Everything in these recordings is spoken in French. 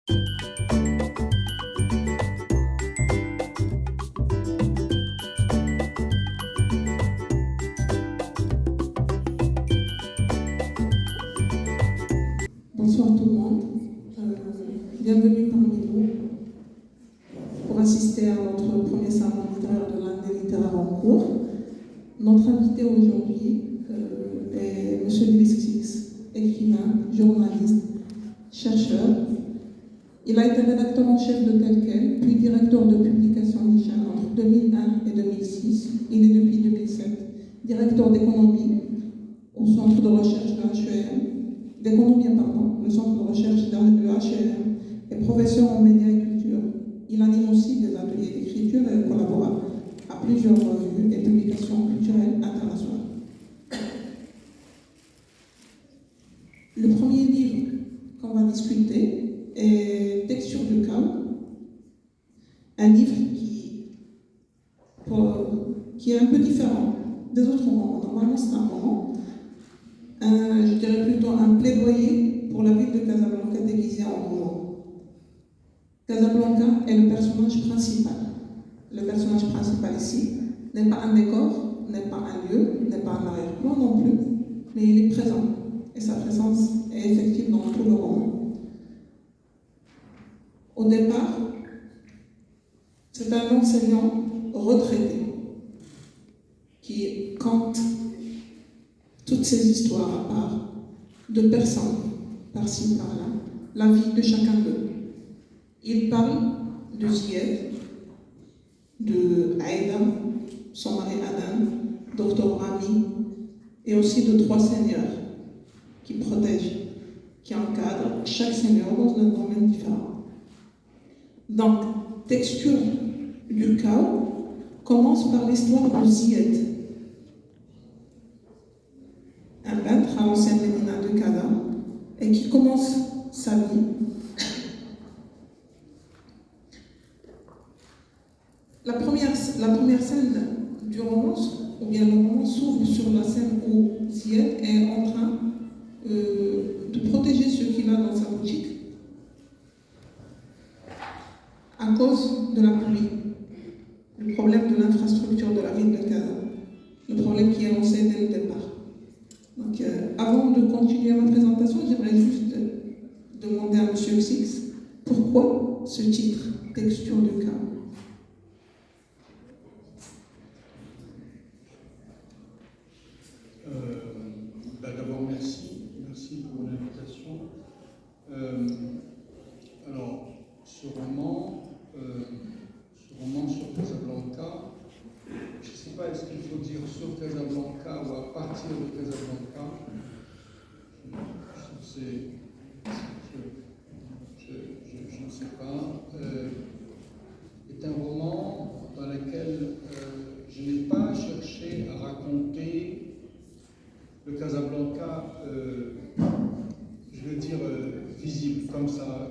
Bonsoir tout le monde. Bienvenue parmi nous pour assister à notre premier salon littéraire de l'année littéraire en cours. Notre invité aujourd'hui est M. Lewis, écrivain, journaliste, chercheur. Il a été rédacteur en chef de Telquel, puis directeur de publication Michel entre 2001 et 2006. Il est depuis 2007 directeur d'économie au centre de recherche de le centre de recherche de l'HEM, et professeur en médias et culture. Il anime aussi des ateliers d'écriture et collabore à plusieurs revues et publications culturelles internationales. Le premier livre qu'on va discuter est Texture du chaos, un livre qui est un peu différent des autres romans. Normalement, c'est un roman. Je dirais plutôt un plaidoyer pour la ville de Casablanca déguisée en roman. Casablanca est le personnage principal. Le personnage principal ici n'est pas un décor, n'est pas un lieu, n'est pas un arrière-plan non plus, mais il est présent. Et sa présence est effective dans tout le roman. Au départ, c'est un enseignant retraité qui compte toutes ces histoires à part, de personnes, par-ci, par-là, la vie de chacun d'eux. Il parle de Zied, de Aïda, son mari Adam, Dr Rami, et aussi de 3 seigneurs qui protègent, qui encadrent chaque seigneur dans un domaine différent. Donc, Texture du chaos commence par l'histoire de Zied, un peintre à l'ancienne Médina de Casa, et qui commence sa vie la première scène du roman, ou bien le roman s'ouvre sur la scène où Zied est en train de protéger ce qu'il a dans sa boutique à cause de la pluie, le problème de l'infrastructure de la ville de Casa, le problème qui est lancé dès le départ. Donc, avant de continuer ma présentation, j'aimerais juste demander à M. Six pourquoi ce titre, Texture du chaos. D'abord, merci pour l'invitation. Alors, ce roman sur Casablanca, je ne sais pas, est-ce qu'il faut dire sur Casablanca ou à partir de Casablanca? Je ne sais pas. Est un roman dans lequel je n'ai pas cherché à raconter le Casablanca, je veux dire, visible, comme ça,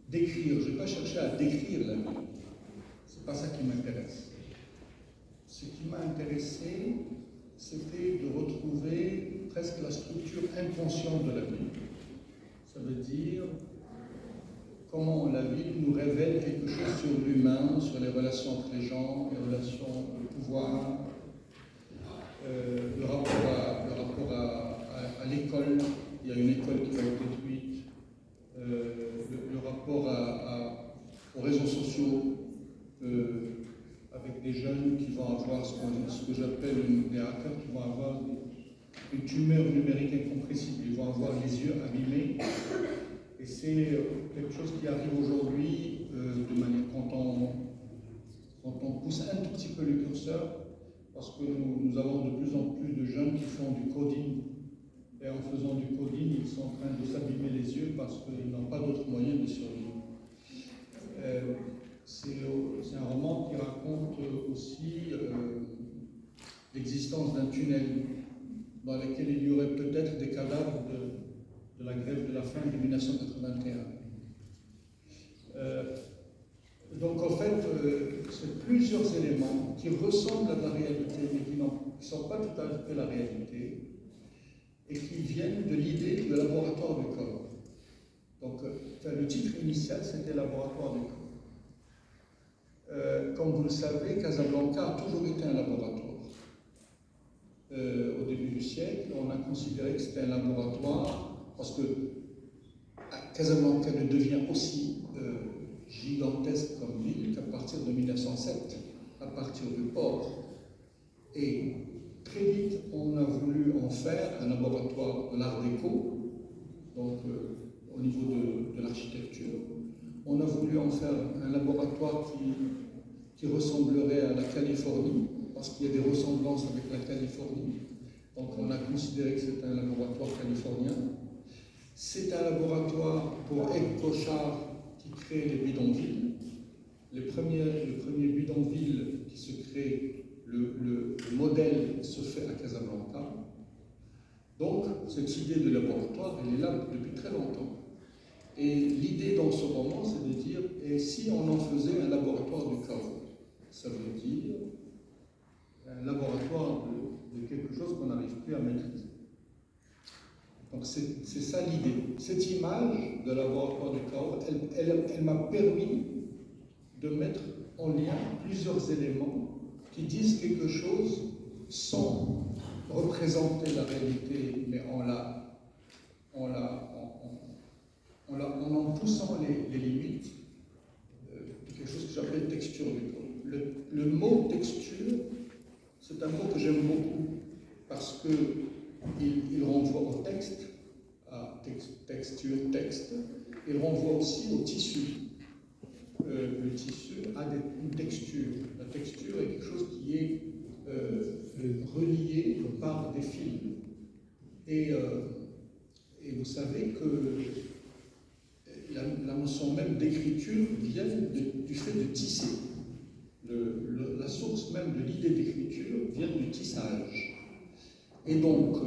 décrire. Je n'ai pas cherché à décrire la ville. C'est pas ça qui m'intéresse. Ce qui m'a intéressé, c'était de retrouver presque la structure inconsciente de la ville. Ça veut dire comment la ville nous révèle quelque chose sur l'humain, sur les relations entre les gens, les relations de pouvoir, le rapport à l'école. Il y a une école qui va être détruite, le rapport aux réseaux sociaux, avec des jeunes qui vont avoir ce que j'appelle des hackers, qui vont avoir une tumeur numérique incompressible, ils vont avoir les yeux abîmés. Et c'est quelque chose qui arrive aujourd'hui de manière quand on pousse un tout petit peu le curseur, parce que nous avons de plus en plus de jeunes qui font du coding. Et en faisant du coding, ils sont en train de s'abîmer les yeux parce qu'ils n'ont pas d'autre moyen de survivre. C'est un roman qui raconte aussi l'existence d'un tunnel dans lequel il y aurait peut-être des cadavres de la grève de la faim de 1981. Donc en fait, c'est plusieurs éléments qui ressemblent à la réalité, mais qui ne sont pas tout à fait la réalité, et qui viennent de l'idée de laboratoire du corps. Donc le titre initial, c'était Laboratoire du Caveau. Comme vous le savez, Casablanca a toujours été un laboratoire. Au début du siècle, on a considéré que c'était un laboratoire parce que Casablanca ne devient aussi gigantesque comme ville qu'à partir de 1907, à partir du port. Et très vite, on a voulu en faire un laboratoire de l'art déco, donc au niveau de l'architecture. On a voulu en faire un laboratoire qui ressemblerait à la Californie, parce qu'il y a des ressemblances avec la Californie. Donc on a considéré que c'était un laboratoire californien. C'est un laboratoire pour Aigues Cochard qui crée les bidonvilles. Le premier bidonville qui se crée, le modèle se fait à Casablanca. Donc cette idée de laboratoire, elle est là depuis très longtemps. Et l'idée dans ce roman, c'est de dire, et si on en faisait un laboratoire du Caveau? Ça veut dire un laboratoire de quelque chose qu'on n'arrive plus à maîtriser. Donc c'est ça l'idée. Cette image de laboratoire du Caveau, elle m'a permis de mettre en lien plusieurs éléments qui disent quelque chose sans représenter la réalité, mais en poussant les limites de quelque chose que j'appelle texture du corps. Le mot texture, c'est un mot que j'aime beaucoup parce qu'il renvoie au texte, à texture, texte. Il renvoie aussi au tissu. Le tissu a une texture. La texture est quelque chose qui est relié par des fils. Et vous savez que la notion même d'écriture vient du fait de tisser. La source même de l'idée d'écriture vient du tissage. Et donc,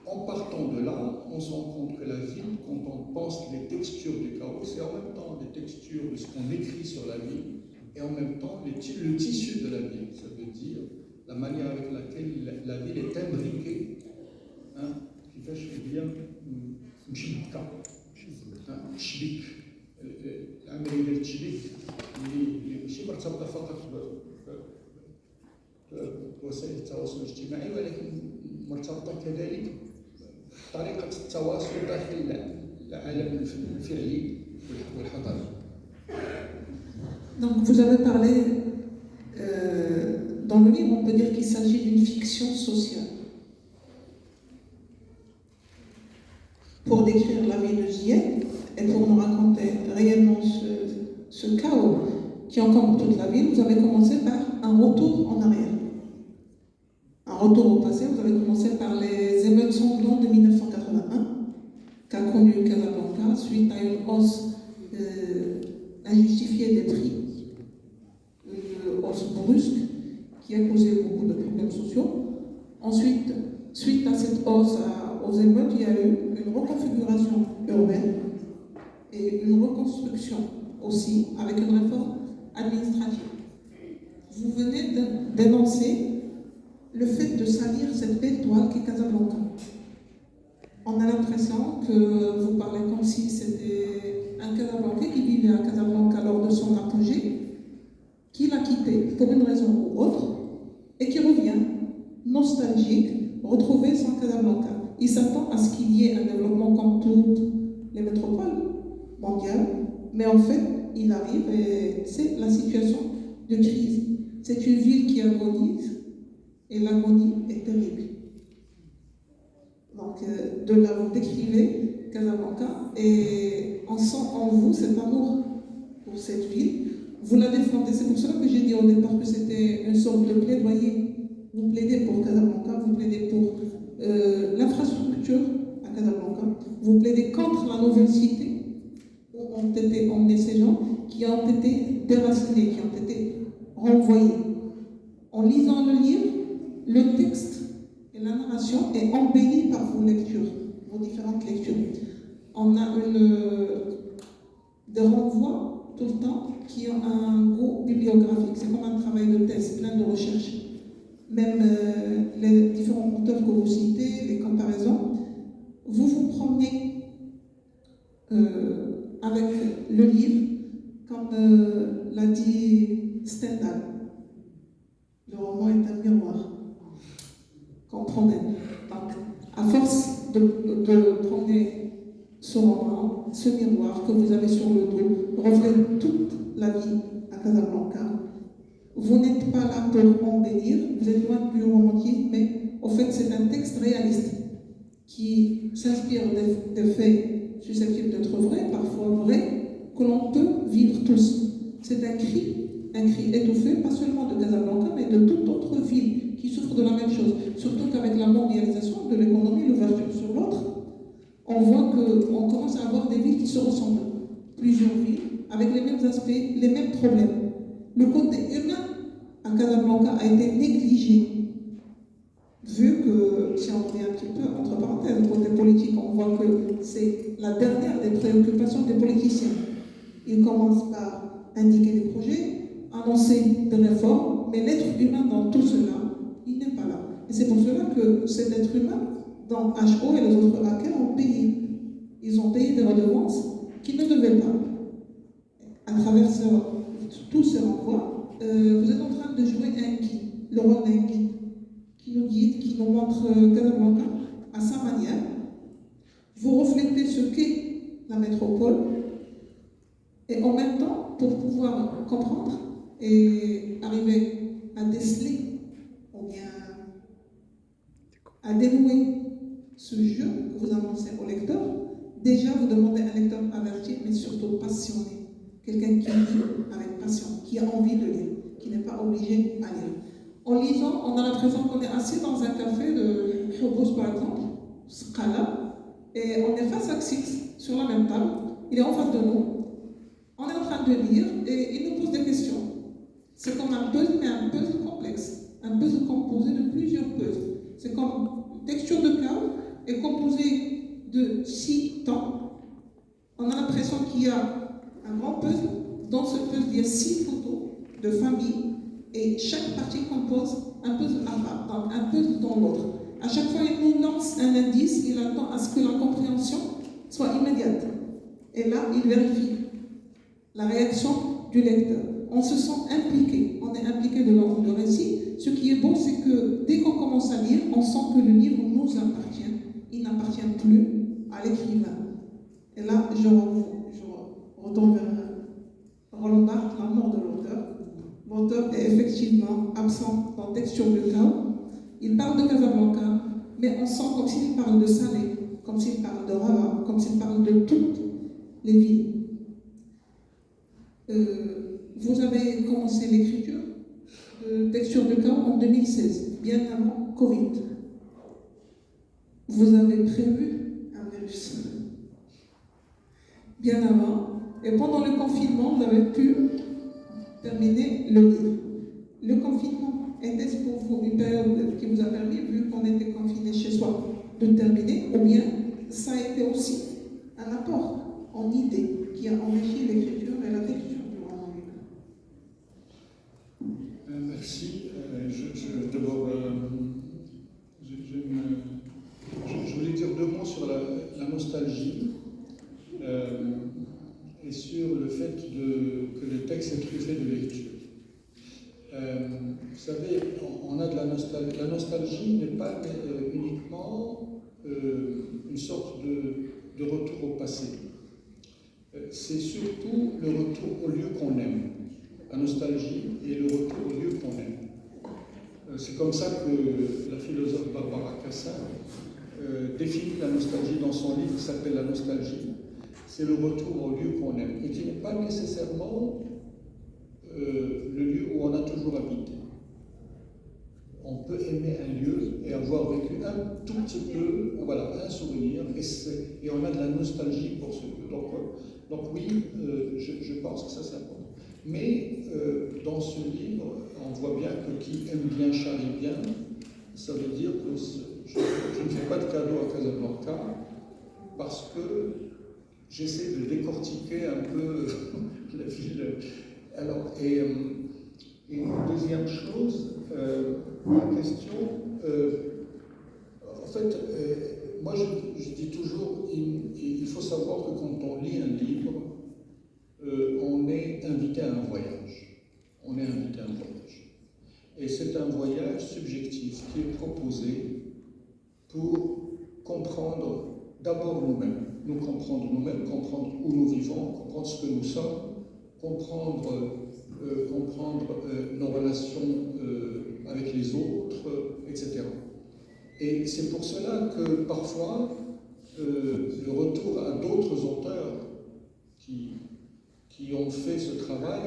en partant de là, on se rend compte que la ville, quand on pense les textures du Caveau, c'est en même temps les textures de ce qu'on écrit sur la ville, et en même temps le tissu de la ville. Ça veut dire la manière avec laquelle la ville est imbriquée. كيفاش هي مشبكه تشبيك العمليه ديال التشبيك اللي ماشي مرتبطه فقط بوسائل التواصل الاجتماعي ولكن مرتبطه كذلك بطريقه التواصل داخل العالم الفعلي والحضاري. Donc vous avez parlé dans le livre, on peut dire qu'il s'agit d'une fiction sociale. Pour décrire la vie de Zied et pour nous raconter réellement ce chaos qui encombre toute la ville, vous avez commencé par un retour en arrière. Un retour au passé, vous avez commencé par les émeutes sanglantes de 1981 qu'a connu Casablanca suite à une hausse injustifiée des prix, une hausse brusque qui a causé beaucoup de problèmes sociaux. Ensuite, suite à cette hausse aux émeutes, il y a eu une reconfiguration urbaine et une reconstruction aussi avec une réforme administrative. Vous venez de dénoncer le fait de salir cette belle toile qu'est Casablanca. On a l'impression que vous parlez comme si c'était un Casablancais qui vivait à Casablanca lors de son apogée, qui l'a quitté pour une raison ou autre et qui revient nostalgique, retrouver son Casablanca. Il s'attend à ce qu'il y ait un développement comme toutes les métropoles mondiales, mais en fait, il arrive et c'est la situation de crise. C'est une ville qui agonise et l'agonie est terrible. Donc, de là, vous décrivez Casablanca et on sent en vous cet amour pour cette ville. Vous la défendez. C'est pour cela que j'ai dit au départ que c'était une sorte de plaidoyer. Vous plaidez pour Casablanca, vous plaidez pour l'infrastructure à Casablanca, vous plaidez contre la nouvelle cité où ont été emmenés ces gens qui ont été déracinés, qui ont été renvoyés. En lisant le livre, le texte et la narration est embellie par vos lectures, vos différentes lectures. On a des renvois tout le temps qui ont un goût bibliographique. C'est comme un travail de thèse, plein de recherches. Même les différents auteurs que vous citez, les comparaisons, vous vous promenez avec le livre, comme l'a dit Stendhal. Le roman est un miroir qu'on promène. Donc, à force de promener ce roman, ce miroir que vous avez sur le dos, reflète toute la vie à Casablanca. Vous n'êtes pas là pour embellir, vous êtes loin du romantisme, mais au fait, c'est un texte réaliste qui s'inspire des faits susceptibles d'être vrais, parfois vrais, que l'on peut vivre tous. C'est un cri étouffé, pas seulement de Casablanca, mais de toute autre ville qui souffre de la même chose. Surtout qu'avec la mondialisation de l'économie, l'ouverture sur l'autre, on voit qu'on commence à avoir des villes qui se ressemblent. Plusieurs villes, avec les mêmes aspects, les mêmes problèmes. Le côté humain à Casablanca a été négligé. Vu que, si on revient un petit peu, entre parenthèses, le côté politique, on voit que c'est la dernière des préoccupations des politiciens. Ils commencent par indiquer des projets, annoncer des réformes, mais l'être humain dans tout cela, il n'est pas là. Et c'est pour cela que cet être humain, dans HO et les autres hackers, ont payé. Ils ont payé des redevances qu'ils ne devaient pas. À travers tous ces renvois, vous êtes en train de jouer un guide, le rôle d'un guide, qui nous guide, qui nous montre Casablanca à sa manière. Vous reflétez ce qu'est la métropole, et en même temps, pour pouvoir comprendre et arriver à déceler, ou bien à dénouer ce jeu que vous annoncez au lecteur, déjà vous demandez un lecteur averti, mais surtout passionné. Quelqu'un qui lit avec passion, qui a envie de lire, qui n'est pas obligé à lire. En lisant, on a l'impression qu'on est assis dans un café de Khobous, par exemple, Scala, et on est face à Xix, sur la même table, il est en face de nous, on est en train de lire, et il nous pose des questions. C'est comme un puzzle, mais un puzzle complexe, un puzzle composé de plusieurs puzzles. C'est comme une texture de chaos est composée de 6 temps. On a l'impression qu'il y a un grand puzzle. Dans ce puzzle, il y a 6 photos de famille et chaque partie compose un puzzle à part, donc un puzzle dans l'autre. À chaque fois, il nous lance un indice, il attend à ce que la compréhension soit immédiate. Et là, il vérifie la réaction du lecteur. On se sent impliqué, on est impliqué dans le récit. Ce qui est beau, c'est que dès qu'on commence à lire, on sent que le livre nous appartient. Il n'appartient plus à l'écrivain. Et là, je retourne vers Roland Barthes, la mort de l'auteur. L'auteur est effectivement absent dans Texture de chaos. Il parle de Casablanca, mais on sent comme s'il parle de Salé, comme s'il parle de Rabat, comme s'il parle de toutes les villes. Vous avez commencé l'écriture de Texture de chaos en 2016, bien avant Covid. Vous avez prévu un virus bien avant, et pendant le confinement, vous avez pu terminer le livre. Le confinement, était-ce pour vous une période qui vous a permis, vu qu'on était confiné chez soi, de terminer, ou bien ça a été aussi un apport en idée qui a enrichi l'écriture et la texture du roman lui-même? Merci. D'abord, je voulais dire 2 mots sur la nostalgie et sur le fait que le texte est truffé de lecture. Vous savez, on a de la nostalgie. La nostalgie n'est pas uniquement une sorte de retour au passé. C'est surtout le retour au lieu qu'on aime. La nostalgie est le retour au lieu qu'on aime. C'est comme ça que la philosophe Barbara Cassin définit la nostalgie dans son livre qui s'appelle La nostalgie. C'est le retour au lieu qu'on aime, et qui n'est pas nécessairement le lieu où on a toujours habité. On peut aimer un lieu et avoir vécu un tout petit peu, voilà, un souvenir, et on a de la nostalgie pour ce lieu. Donc oui, je pense que ça c'est important. Mais dans ce livre, on voit bien que qui aime bien charrie bien. Ça veut dire que je ne fais pas de cadeau à Casablanca parce que j'essaie de décortiquer un peu la ville. Alors, et une deuxième chose, la question, en fait, moi je dis toujours, il faut savoir que quand on lit un livre, on est invité à un voyage. On est invité à un voyage. Et c'est un voyage subjectif qui est proposé pour comprendre d'abord nous-mêmes, comprendre nous-mêmes, comprendre où nous vivons, comprendre ce que nous sommes, comprendre nos relations avec les autres, etc. Et c'est pour cela que parfois, le retour à d'autres auteurs qui ont fait ce travail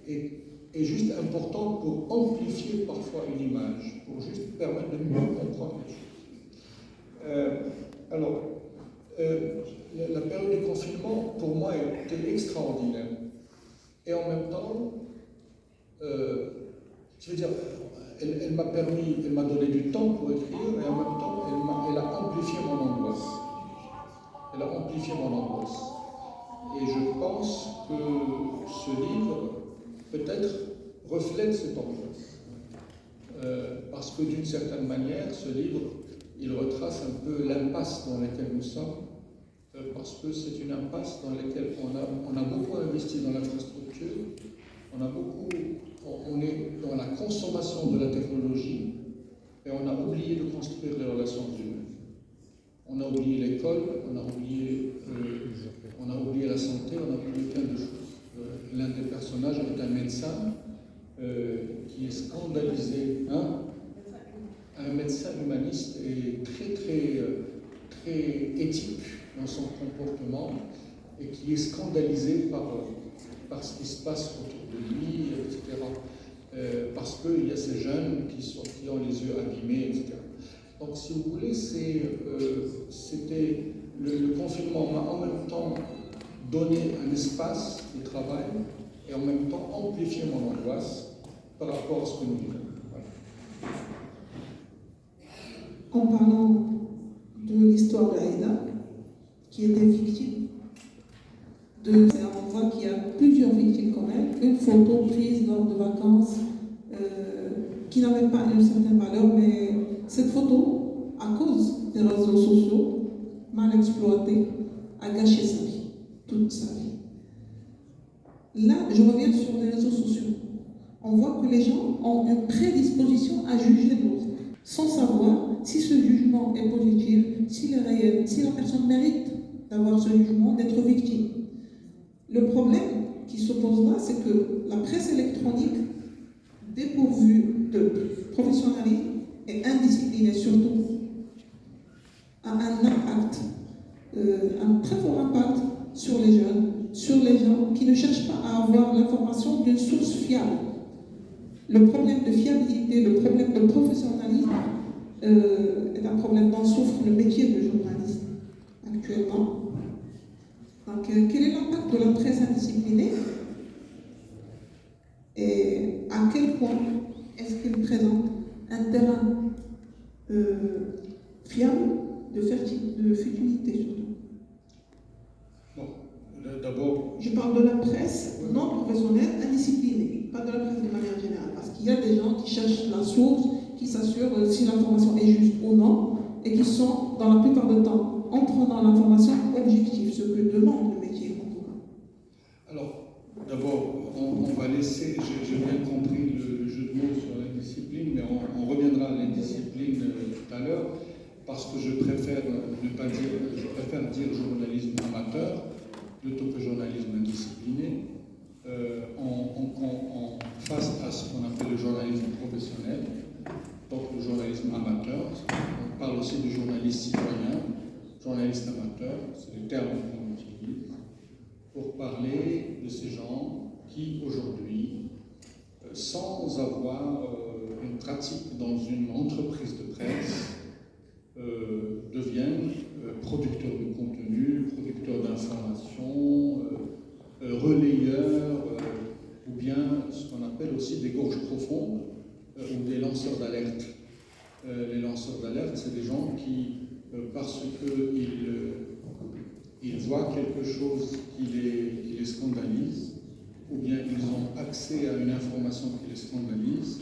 est juste important pour amplifier parfois une image, pour juste permettre de mieux comprendre les choses. La période du confinement, pour moi, était extraordinaire. Et en même temps, je veux dire, elle m'a donné du temps pour écrire, et en même temps, elle a amplifié mon angoisse. Elle a amplifié mon angoisse. Et je pense que ce livre, peut-être, reflète cette angoisse. Parce que d'une certaine manière, ce livre, il retrace un peu l'impasse dans laquelle nous sommes, parce que c'est une impasse dans laquelle on a beaucoup investi dans l'infrastructure, on est dans la consommation de la technologie, et on a oublié de construire les relations humaines. On a oublié l'école, on a oublié la santé, on a oublié plein de choses. L'un des personnages est un médecin qui est scandalisé, un médecin humaniste et très éthique dans son comportement et qui est scandalisé par ce qui se passe autour de lui, etc. Parce qu'il y a ces jeunes qui ont les yeux abîmés, etc. Donc, si vous voulez, c'était le confinement m'a en même temps donné un espace de travail et en même temps amplifié mon angoisse par rapport à ce que nous vivons. En parlant de l'histoire d'Aïda, qui était victime, on voit qu'il y a plusieurs victimes comme elle, une photo prise lors de vacances qui n'avait pas une certaine valeur, mais cette photo, à cause des réseaux sociaux, mal exploitée, a gâché sa vie, toute sa vie. Là, je reviens sur les réseaux sociaux. On voit que les gens ont une prédisposition à juger l'autre, sans savoir si ce jugement est positif, s'il est réel, si la personne mérite d'avoir ce jugement, d'être victime. Le problème qui se pose là, c'est que la presse électronique, dépourvue de professionnalisme et indisciplinée surtout, a un impact, un très fort impact sur les jeunes, sur les gens qui ne cherchent pas à avoir l'information d'une source fiable. Le problème de fiabilité, le problème de professionnalisme est un problème dont souffre le métier de journaliste actuellement. Donc, quel est l'impact de la presse indisciplinée et à quel point est-ce qu'elle présente un terrain fiable de futilité surtout? Bon, d'abord... Je parle de la presse non professionnelle indisciplinée, pas de la presse de manière générale, parce qu'il y a des gens qui cherchent la source, qui s'assurent si l'information est juste ou non, et qui sont, dans la plupart du temps, en prenant l'information objective, ce que demande le métier en tout cas. Alors, d'abord, on va laisser, j'ai bien compris le jeu de mots sur l'indiscipline, mais on reviendra à l'indiscipline tout à l'heure, parce que je préfère dire journalisme amateur plutôt que journalisme indiscipliné, en face à ce qu'on appelle le journalisme professionnel, donc le journalisme amateur. On parle aussi du journaliste citoyen, journaliste amateur, c'est les termes qu'on utilise, pour parler de ces gens qui, aujourd'hui, sans avoir une pratique dans une entreprise de presse, deviennent producteurs de contenu, producteurs d'informations, relayeurs, ou bien ce qu'on appelle aussi des gorges profondes, ou des lanceurs d'alerte. Les lanceurs d'alerte, c'est des gens qui, parce qu'ils voient quelque chose qui les scandalise, ou bien ils ont accès à une information qui les scandalise,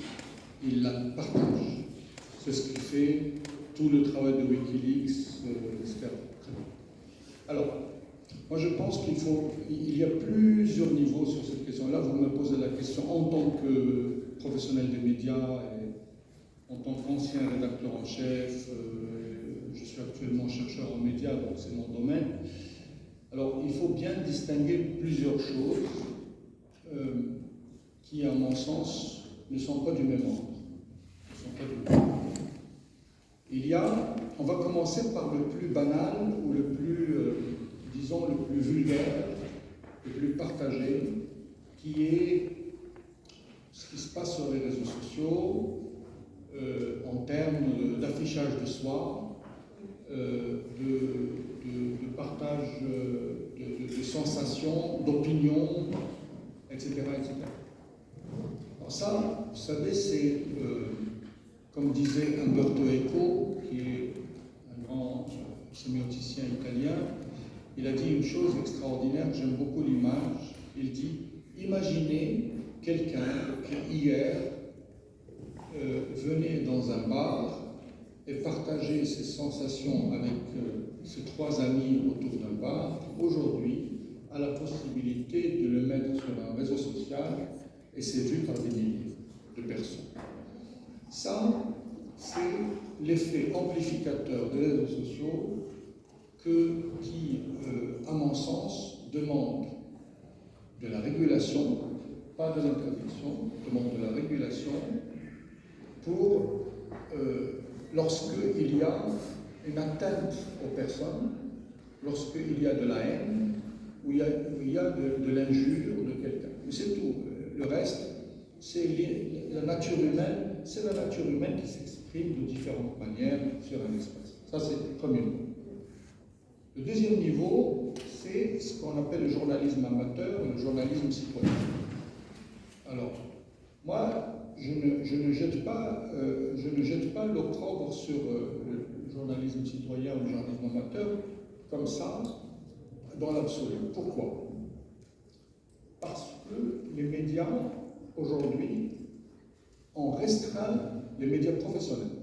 ils la partagent. C'est ce qui fait tout le travail de Wikileaks, etc. Alors, Moi, je pense qu'il y a plusieurs niveaux sur cette question-là. Vous me posez la question en tant que professionnel des médias et en tant qu'ancien rédacteur en chef. Je suis actuellement chercheur en médias, donc c'est mon domaine. Alors, il faut bien distinguer plusieurs choses qui, à mon sens, ne sont pas du même ordre. On va commencer par le plus banal ou le plus, disons, le plus vulgaire, le plus partagé, qui est ce qui se passe sur les réseaux sociaux en termes d'affichage de soi, de partage de sensations, d'opinions, etc., etc. Alors ça, vous savez, c'est, comme disait Umberto Eco, qui est un grand sémioticien italien, il a dit une chose extraordinaire, j'aime beaucoup l'image. Il dit, imaginez quelqu'un qui hier venait dans un bar et partageait ses sensations avec ses 3 amis autour d'un bar. Aujourd'hui, a la possibilité de le mettre sur un réseau social et c'est vu par des milliers de personnes. Ça, c'est l'effet amplificateur des réseaux sociaux qui, à mon sens, demande de la régulation, pas de l'interdiction, demande de la régulation pour lorsqu'il y a une atteinte aux personnes, lorsqu'il y a de la haine, où il y a de l'injure de quelqu'un. Mais c'est tout. Le reste, c'est la nature humaine, c'est la nature humaine qui s'exprime de différentes manières sur un espace. Ça, c'est le premier niveau. Le deuxième niveau, c'est ce qu'on appelle le journalisme amateur, le journalisme citoyen. Alors, moi, je ne jette pas l'opprobre sur le journalisme citoyen ou le journalisme amateur comme ça, dans l'absolu. Pourquoi? Parce que les médias, aujourd'hui, ont restreint les médias professionnels.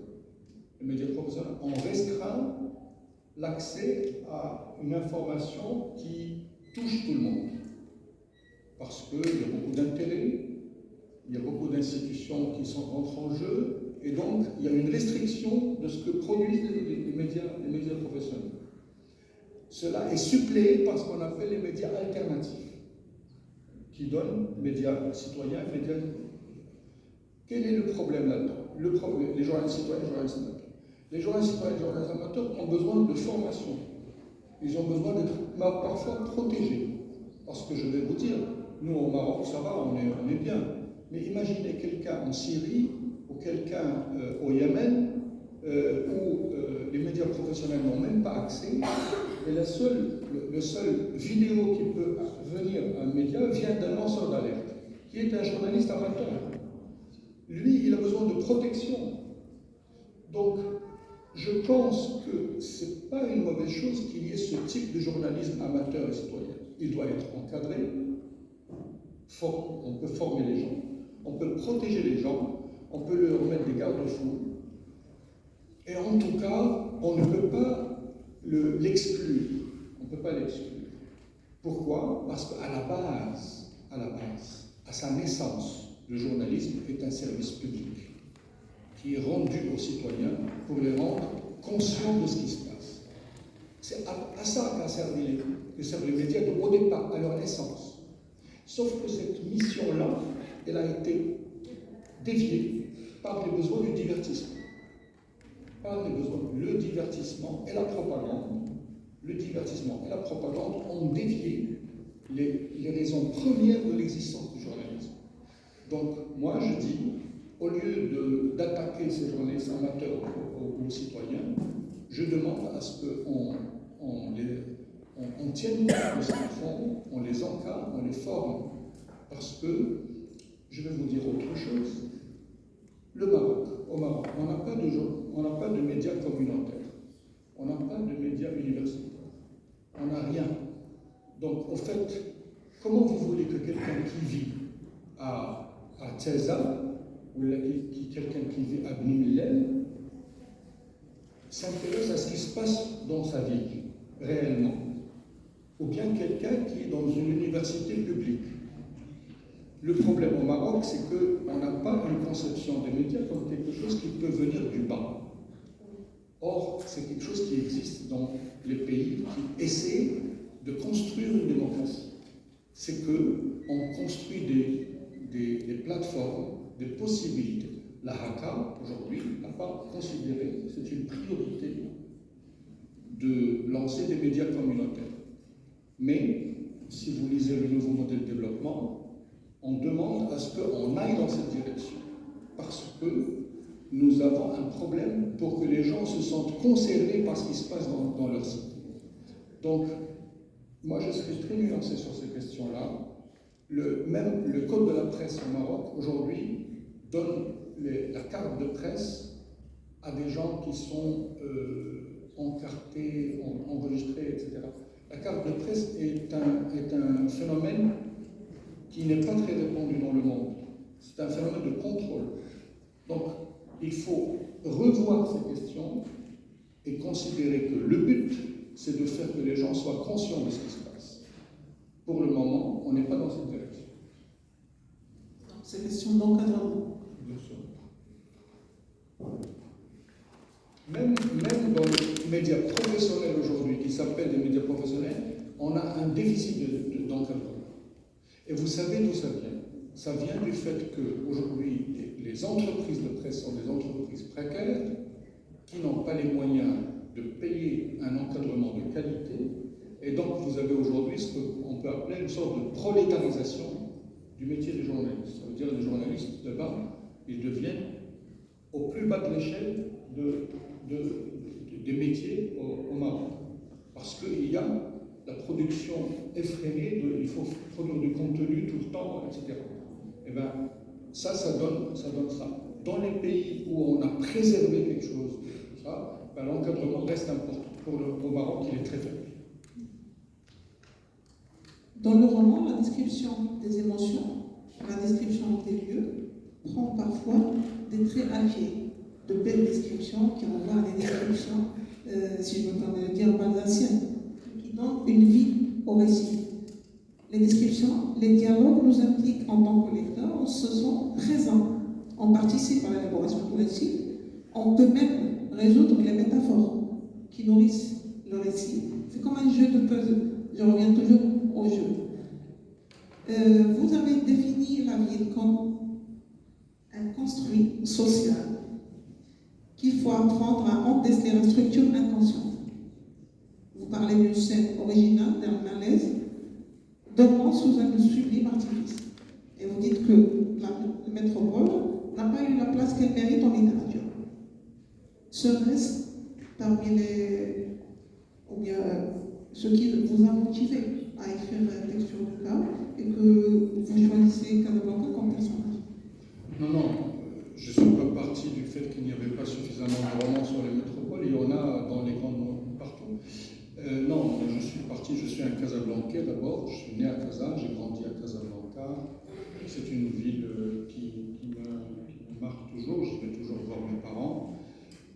Les médias professionnels ont restreint l'accès à une information qui touche tout le monde. Parce qu'il y a beaucoup d'intérêts, il y a beaucoup d'institutions qui rentrent en jeu, et donc il y a une restriction de ce que produisent les médias professionnels. Cela est suppléé par ce qu'on appelle les médias alternatifs, qui donnent médias citoyens, médias... Quel est le problème là-dedans? Les journalistes citoyens, les journalistes amateurs. Les journalistes citoyens et les journalistes amateurs ont besoin de formation. Ils ont besoin d'être parfois protégés. Parce que je vais vous dire, nous au Maroc, ça va, on est bien. Mais imaginez quelqu'un en Syrie, ou quelqu'un au Yémen, où les médias professionnels n'ont même pas accès, et le seul vidéo qui peut venir à un média vient d'un lanceur d'alerte, qui est un journaliste amateur. Lui, il a besoin de protection. Donc, je pense que ce n'est pas une mauvaise chose qu'il y ait ce type de journalisme amateur et citoyen. Il doit être encadré, on peut former les gens, on peut protéger les gens, on peut leur mettre des garde-fous. Et en tout cas, on ne peut pas l'exclure. On ne peut pas l'exclure. Pourquoi? Parce qu'à la base, à sa naissance, le journalisme est un service public qui est rendu aux citoyens pour les rendre conscients de ce qui se passe. C'est à ça qu'a servi les médias au départ, à leur naissance. Sauf que cette mission-là, elle a été déviée par les besoins du divertissement. Le divertissement et la propagande. Le divertissement et la propagande ont dévié les raisons premières de l'existence du journalisme. Donc, moi, je dis, au lieu d'attaquer ces journalistes amateurs ou citoyens, je demande à ce qu'on tienne compte de ce qu'ils font, on les encadre, on les forme. Parce que, je vais vous dire autre chose, au Maroc, on n'a pas de médias communautaires, on n'a pas de médias universitaires, on n'a rien. Donc, au fait, comment vous voulez que quelqu'un qui vit à Teza, ou quelqu'un qui vit à Bni Mellel, s'intéresse à ce qui se passe dans sa vie, réellement? ou bien quelqu'un qui est dans une université publique. Le problème au Maroc, c'est qu'on n'a pas une conception des médias comme quelque chose qui peut venir du bas. Or, c'est quelque chose qui existe dans les pays qui essaient de construire une démocratie. C'est qu'on construit des plateformes, des possibilités. La HACA, aujourd'hui, n'a pas considéré que c'est une priorité de lancer des médias communautaires. Mais, si vous lisez le nouveau modèle de développement, on demande à ce qu'on aille dans cette direction. Parce que nous avons un problème pour que les gens se sentent concernés par ce qui se passe dans leur site. Donc, moi je serais très nuancé sur ces questions-là. Même le code de la presse au Maroc, aujourd'hui, donne la carte de presse à des gens qui sont encartés, enregistrés, etc. La carte de presse est un phénomène qui n'est pas très répandu dans le monde. C'est un phénomène de contrôle. Donc, il faut revoir ces questions et considérer que le but, c'est de faire que les gens soient conscients de ce qui se passe. Pour le moment, on n'est pas dans cette direction. C'est question d'encadrement. Bien sûr. Même dans les médias professionnels aujourd'hui, qui s'appellent des médias professionnels, on a un déficit d'encadrement. Et vous savez d'où ça vient? Ça vient du fait qu'aujourd'hui, les entreprises de presse sont des entreprises précaires qui n'ont pas les moyens de payer un encadrement de qualité. Et donc, vous avez aujourd'hui ce qu'on peut appeler une sorte de prolétarisation du métier de journaliste. Ça veut dire que les journalistes, là-bas, ils deviennent au plus bas de l'échelle des métiers au Maroc. Parce qu'il y a la production effrénée, il faut produire du contenu tout le temps, etc. Et bien, ça donne ça. Dans les pays où on a préservé quelque chose de ça, ben, l'encadrement reste important. Au Maroc, il est très faible. Dans le roman, la description des émotions, la description des lieux, prend parfois des traits alliés, de belles descriptions qui renvoient à des descriptions, si je me permets de dire, balsaciennes, qui donnent une vie au récit. Les descriptions, les dialogues nous impliquent en tant que lecteurs, on se sent présents, on participe à l'élaboration du récit, on peut même résoudre les métaphores qui nourrissent le récit. C'est comme un jeu de puzzle. Je reviens toujours au jeu. Vous avez défini la ville comme un construit social qu'il faut apprendre à endosser la structure inconsciente. Vous parlez d'une scène originale, d'un malaise, d'un monde sous un sublime artifice. Et vous dites que la métropole n'a pas eu la place qu'elle mérite en littérature. Serait-ce parmi ce qui vous a motivé à écrire Texture du cas et que vous choisissez Casablanca comme personnage? Non, je ne suis pas parti du fait qu'il n'y avait pas suffisamment de romans sur les métropoles. Il y en a dans les grandes partout. Non, je suis un Casablancais d'abord. Je suis né à Casa, j'ai grandi à Casablanca. C'est une ville qui me marque toujours. Je vais toujours voir mes parents.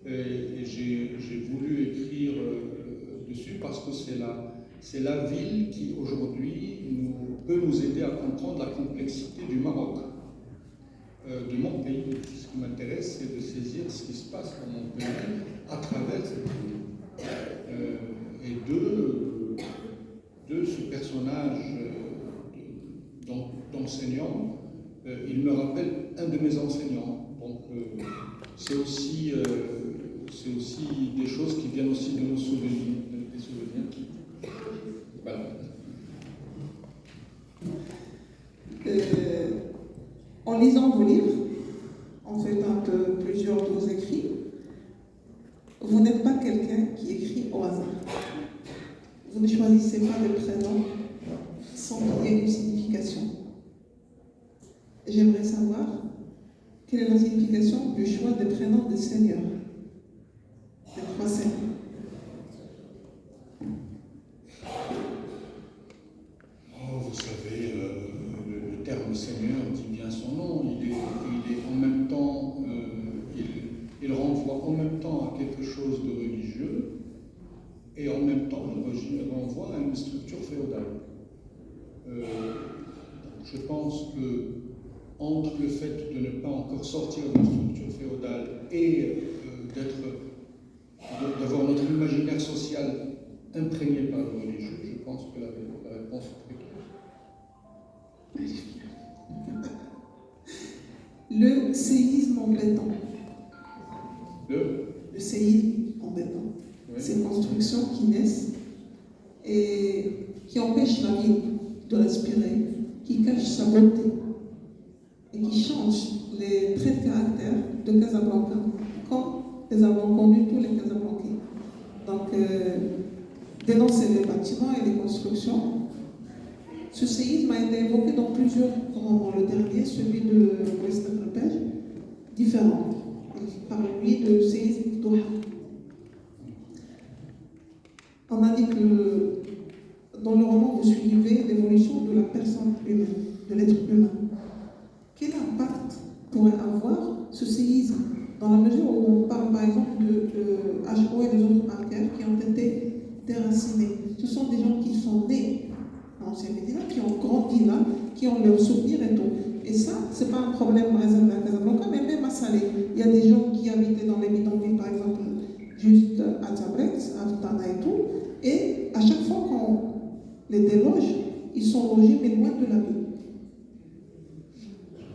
Et j'ai voulu écrire dessus parce que c'est la ville qui aujourd'hui peut nous aider à comprendre la complexité du Maroc, de mon pays. Ce qui m'intéresse, c'est de saisir ce qui se passe dans mon pays à travers cette ville. Et de ce personnage d'enseignant, il me rappelle un de mes enseignants. Donc c'est aussi des choses qui viennent aussi de nos souvenirs, des souvenirs qui... Voilà. En lisant vos livres, en fait plusieurs de vos écrits, vous n'êtes pas quelqu'un qui écrit au hasard. Vous ne choisissez pas des prénoms sans qu'il y ait une signification. J'aimerais savoir quelle est la signification du choix des prénoms des seigneurs, des trois seigneurs. Vous savez, le terme seigneur dit bien son nom. Il est en même temps, il renvoie en même temps à quelque chose de religieux et en même temps, il renvoie à une structure féodale. Je pense que entre le fait de ne pas encore sortir d'une structure féodale et d'avoir notre imaginaire social imprégné par le religieux, je pense que la réponse est très claire. Le séisme embêtant. Le séisme embêtant. Oui. Ces constructions qui naissent et qui empêchent la ville de respirer, qui cachent sa beauté et qui changent les traits de caractère de Casablanca, comme nous avons connu tous les Casablancais. Donc, dénoncer les bâtiments et les constructions. Ce séisme a été évoqué dans plusieurs romans. Le dernier, celui de Christophe Lepage, différent. Il parle, lui, de séisme Doha. On a dit que dans le roman, vous suivez l'évolution de la personne humaine, de l'être humain. Quel impact pourrait avoir ce séisme dans la mesure où on parle par exemple de HO et des autres marqueurs qui ont été déracinés? Ce sont des gens qui sont nés en ancienne Médina, qui ont grandi là, qui ont leurs souvenirs et tout. Et ça, c'est pas un problème réservé à Casablanca, mais même à Salé. Il y a des gens qui habitaient dans les bidonvilles, par exemple, juste à Tabrex, à Tana et tout. Et à chaque fois qu'on les déloge, ils sont logés, mais loin de la ville.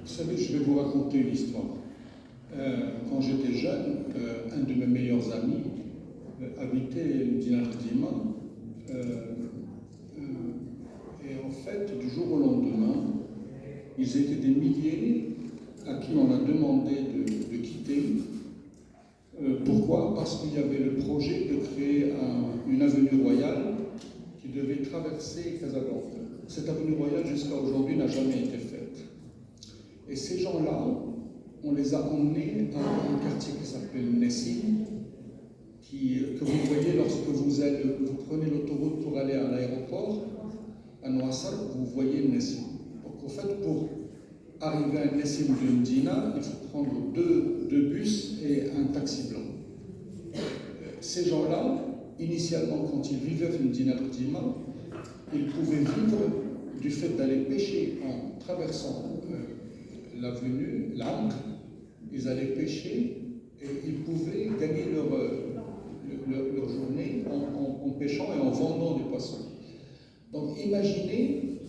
Vous savez, je vais vous raconter une histoire. Quand j'étais jeune, un de mes meilleurs amis habitait Medina Khadima. Et en fait, du jour au lendemain, ils étaient des milliers à qui on a demandé de quitter. Pourquoi? Parce qu'il y avait le projet de créer une avenue royale qui devait traverser Casablanca. Cette avenue royale, jusqu'à aujourd'hui, n'a jamais été faite. Et ces gens-là, on les a emmenés à un quartier qui s'appelle Nessim, que vous voyez lorsque vous prenez l'autoroute pour aller à l'aéroport, à Noassar, vous voyez Nessim. Donc en fait, pour arriver à Nessim de Medina, il faut prendre deux bus et un taxi blanc. Ces gens-là, initialement, quand ils vivaient à Medina Khadima, ils pouvaient vivre du fait d'aller pêcher en traversant l'avenue, l'Ancre. Ils allaient pêcher et ils pouvaient gagner leur journée en pêchant et en vendant des poissons. Donc imaginez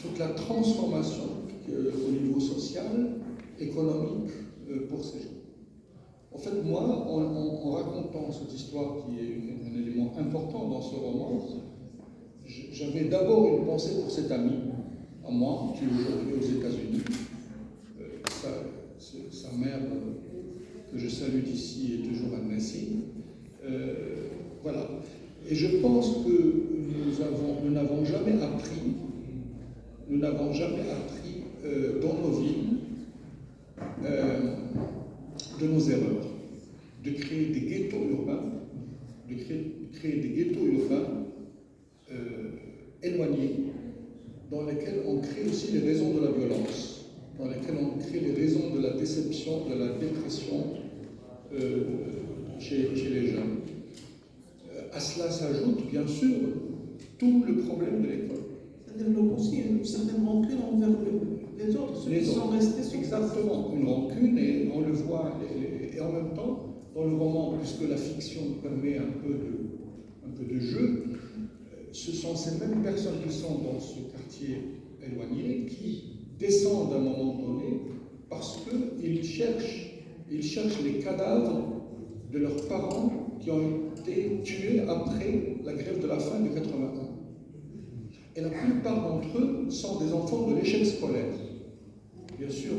toute la transformation au niveau social, économique pour ces gens. En fait, moi, en racontant cette histoire qui est un élément important dans ce roman, j'avais d'abord une pensée pour cet ami à moi, qui est aujourd'hui aux États-Unis. Sa mère, que je salue d'ici, est toujours à Nassim. Voilà. Et je pense que nous n'avons jamais appris dans nos villes de nos erreurs, de créer des ghettos urbains, éloignés, dans lesquels on crée aussi les raisons de la violence, dans lesquels on crée les raisons de la déception, de la dépression chez les jeunes. À cela s'ajoute, bien sûr, tout le problème de l'école. Ça développe aussi une certaine rancune envers les autres, ceux qui sont restés sur exactement, une rancune, et on le voit, et en même temps, dans le roman, puisque la fiction permet un peu de jeu, ce sont ces mêmes personnes qui sont dans ce quartier éloigné qui descendent à un moment donné parce qu'ils cherchent les cadavres de leurs parents qui ont été tués après la grève de la faim de 81. Et la plupart d'entre eux sont des enfants de l'échec scolaire. Bien sûr,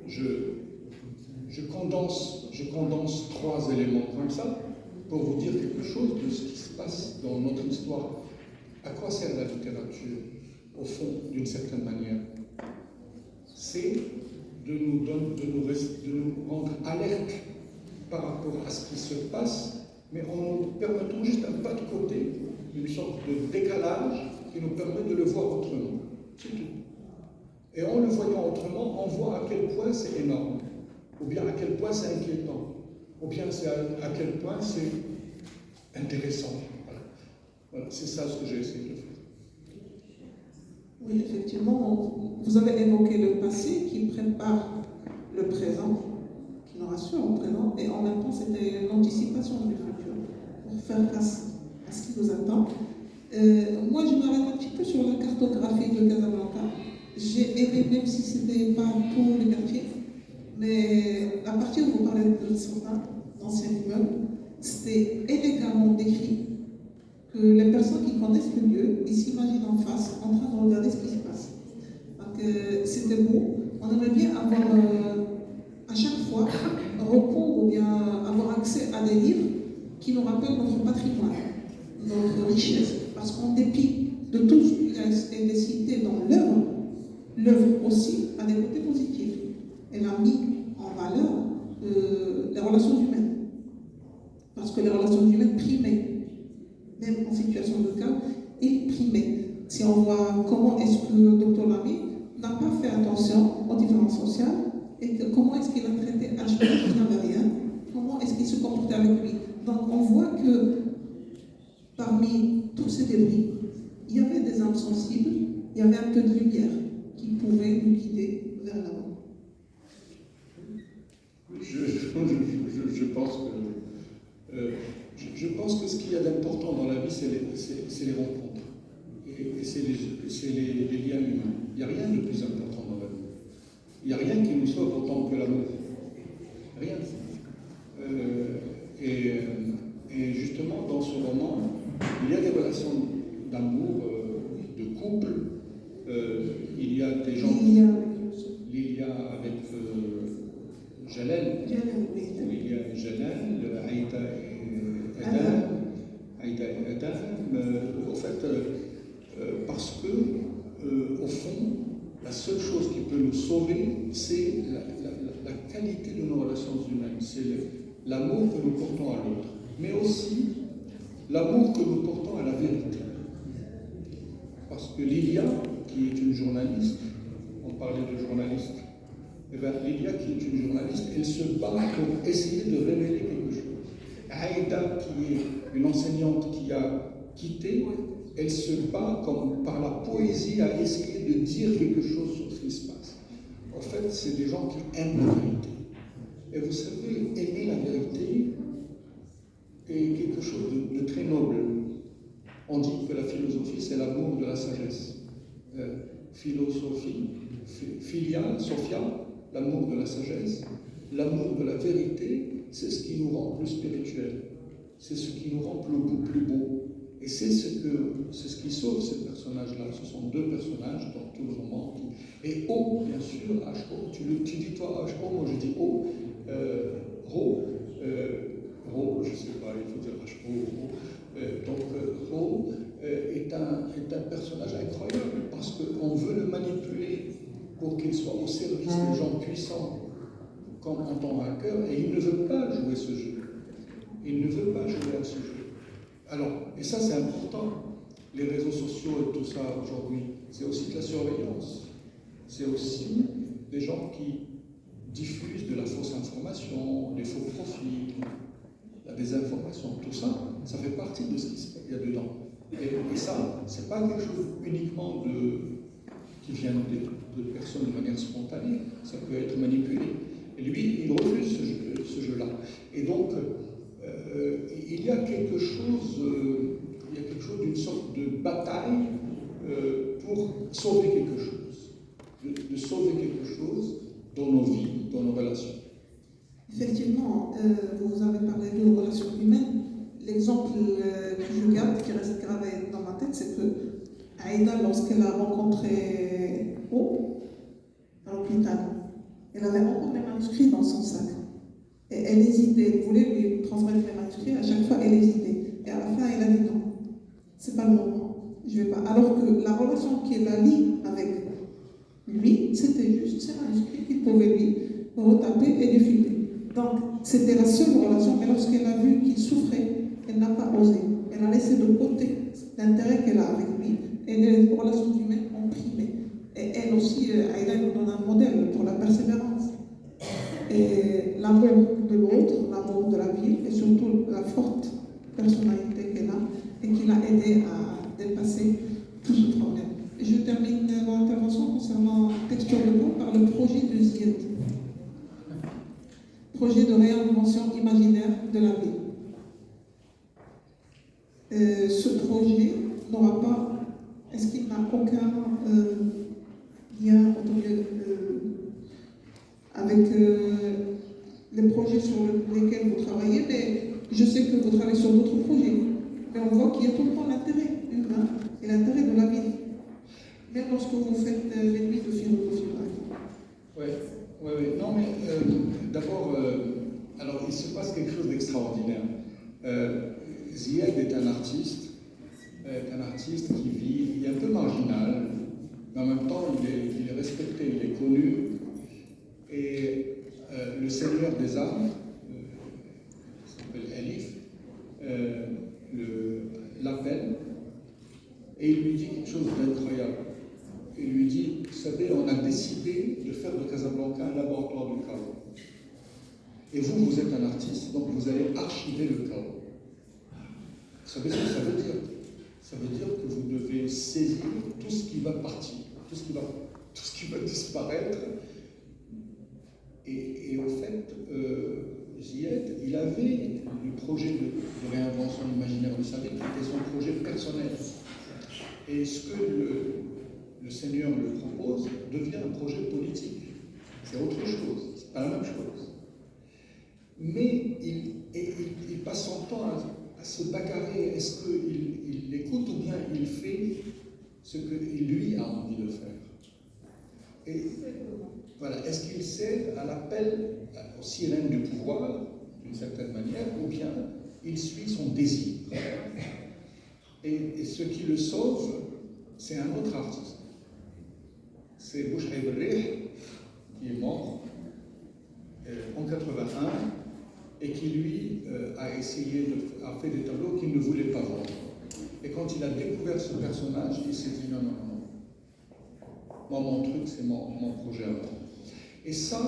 je condense 3 éléments comme ça pour vous dire quelque chose de ce qui se passe dans notre histoire. À quoi sert la littérature, au fond, d'une certaine manière? C'est de nous rendre alertes par rapport à ce qui se passe, mais en nous permettant juste un pas de côté, une sorte de décalage qui nous permet de le voir autrement. C'est tout. Et en le voyant autrement, on voit à quel point c'est énorme, ou bien à quel point c'est inquiétant, ou bien à quel point c'est intéressant. Voilà. c'est ça ce que j'ai essayé de faire. Oui, effectivement, vous avez évoqué le passé qui prépare le présent, qui nous rassure au présent, et en même temps, c'était une anticipation du futur pour faire face à ce qui nous attend. Moi, je m'arrête un petit peu sur la cartographie de Casablanca. J'ai aimé, même si ce n'était pas tout le quartier, mais la partie où vous parlez de certains anciens immeubles, c'était élégamment décrit que les personnes qui connaissent le lieu, ils s'imaginent en face, en train de regarder ce qui se passe. Donc c'était beau. On aimerait bien avoir à chaque fois recours ou bien avoir accès à des livres qui nous rappellent notre patrimoine, notre richesse. Parce qu'en dépit de tout ce qui a été cité dans l'œuvre, l'œuvre aussi a des côtés positifs. Elle a mis en valeur les relations humaines. Parce que les relations humaines primaient. Même en situation de cas, il primait. Si on voit comment est-ce que le docteur Lamy n'a pas fait attention aux différences sociales et comment est-ce qu'il a traité HP qui n'avait rien, comment est-ce qu'il se comportait avec lui. Donc on voit que parmi tous ces débris, il y avait des âmes sensibles, il y avait un peu de lumière qui pouvait nous guider vers l'avant. Je pense que je pense que ce qu'il y a d'important dans la vie, c'est les rencontres. Et c'est les liens humains. Il n'y a rien de plus important dans la vie. Il n'y a rien qui nous sauve autant que l'amour. Rien. Et justement, dans ce roman, il y a des relations d'amour, de couple. Il y a des gens... Lilia avec Jalal. Lilia Jalal, Aïda et Adam. En fait, parce que, au fond, la seule chose qui peut nous sauver, c'est la qualité de nos relations humaines. C'est l'amour que nous portons à l'autre, mais aussi l'amour que nous portons à la vérité. Parce que Lilia, qui est une journaliste, on parlait de journaliste, et bien Lilia, qui est une journaliste, elle se bat pour essayer de révéler quelque chose. Aïda, qui est une enseignante qui a quitté, elle se bat comme par la poésie à essayer de dire quelque chose sur ce qui se passe. En fait, c'est des gens qui aiment la vérité. Et vous savez, aimer la vérité est quelque chose de très noble. On dit que la philosophie, c'est l'amour de la sagesse. Philosophie, philia, sophia, l'amour de la sagesse, l'amour de la vérité, c'est ce qui nous rend plus spirituels. C'est ce qui nous rend plus beaux. Et c'est ce qui sauve ces personnages-là. Ce sont deux personnages dans tout le roman. Et O, bien sûr, H-O. Tu dis toi H-O, moi je dis O. Ro, je ne sais pas, il faut dire H-O. Donc Ro est un personnage incroyable parce qu'on veut le manipuler pour qu'il soit au service des gens puissants comme en tant qu'hacker, et il ne veut pas jouer ce jeu. Il ne veut pas jouer à ce jeu. Alors, et ça c'est important, les réseaux sociaux et tout ça aujourd'hui, c'est aussi de la surveillance. C'est aussi des gens qui diffusent de la fausse information, des faux profils, la désinformation, tout ça, ça fait partie de ce qu'il y a dedans. Et ça, c'est pas quelque chose uniquement qui vient de personnes de manière spontanée, ça peut être manipulé. Et lui, il refuse ce jeu-là. Et donc, il y a quelque chose d'une sorte de bataille pour sauver quelque chose, de sauver quelque chose dans nos vies, dans nos relations. Effectivement, vous avez parlé de relations humaines. L'exemple que je garde, qui reste gravé dans ma tête, c'est que Aïda, lorsqu'elle a rencontré O à l'hôpital, elle avait encore les manuscrits dans son sac. Et elle hésitait, elle voulait lui transmettre les manuscrits, à chaque fois elle hésitait. Et à la fin, elle a dit non, c'est pas le moment, je vais pas. Alors que la relation qu'elle a lie avec lui, c'était juste ces manuscrits qu'il pouvait lui retaper et défiler. Donc, c'était la seule relation, mais lorsqu'elle a vu qu'il souffrait, elle n'a pas osé. Elle a laissé de côté l'intérêt qu'elle a avec lui, et les relations humaines ont primé. Et elle aussi, Aïda nous donne un modèle pour la persévérance. Et l'amour de l'autre, l'amour de la vie, et surtout la forte personnalité qu'elle a, et qui l'a aidé à dépasser tout ce problème. Je termine mon intervention concernant Texture de Pont par le projet de Zied, projet de réinvention imaginaire de la ville. Ce projet n'aura pas, est-ce qu'il n'a aucun lien avec les projets sur lesquels vous travaillez, mais je sais que vous travaillez sur d'autres projets. Mais on voit qu'il y a tout le temps l'intérêt humain et l'intérêt de la ville. Même lorsque vous faites les nuits de philosophie, par exemple. Oui. Non, mais d'abord, alors il se passe quelque chose d'extraordinaire. Zied est un artiste qui vit, il est un peu marginal, mais en même temps il est respecté, il est connu. Et le Seigneur des Armes, qui s'appelle Elif, l'appelle et il lui dit quelque chose d'incroyable. Il lui dit, vous savez, on a décidé de faire de Casablanca un laboratoire du chaos. Et vous êtes un artiste, donc vous allez archiver le chaos. Vous savez ce que ça veut dire? Ça veut dire que vous devez saisir tout ce qui va partir, tout ce qui va disparaître. Et au fait, Zied, il avait le projet de réinvention imaginaire de sa ville, qui était son projet personnel. Et ce que le Seigneur lui propose devient un projet politique. C'est autre chose, c'est pas la même chose. Mais il passe son temps à se bagarrer. Est-ce qu'il écoute ou bien il fait ce qu'il lui a envie de faire? Et voilà, est-ce qu'il cède à l'appel aux sirènes du pouvoir, d'une certaine manière, ou bien il suit son désir? Et ce qui le sauve, c'est un autre artiste. C'est Bouchra Ibrahim, qui est mort en 81, et qui lui a fait des tableaux qu'il ne voulait pas vendre. Et quand il a découvert ce personnage, il s'est dit non. Moi, mon truc, c'est mon projet à moi. Et ça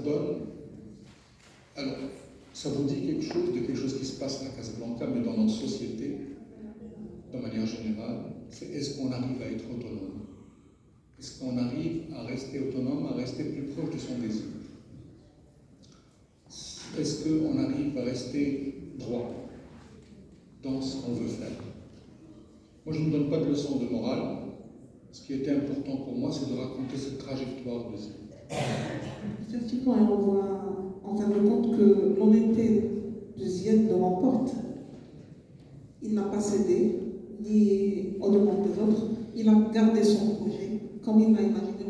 donne. Alors, ça vous dit quelque chose qui se passe à Casablanca, mais dans notre société, de manière générale, c'est est-ce qu'on arrive à être autonome? Est-ce qu'on arrive à rester autonome, à rester plus proche de son désir? Est-ce qu'on arrive à rester droit dans ce qu'on veut faire? Moi, je ne donne pas de leçons de morale. Ce qui était important pour moi, c'est de raconter cette trajectoire de Zied. Effectivement, et on voit en fin de compte que l'honnêteté de Zied le remporte. Il n'a pas cédé, ni aux demandes des autres. Il a gardé son projet comme il l'a imaginé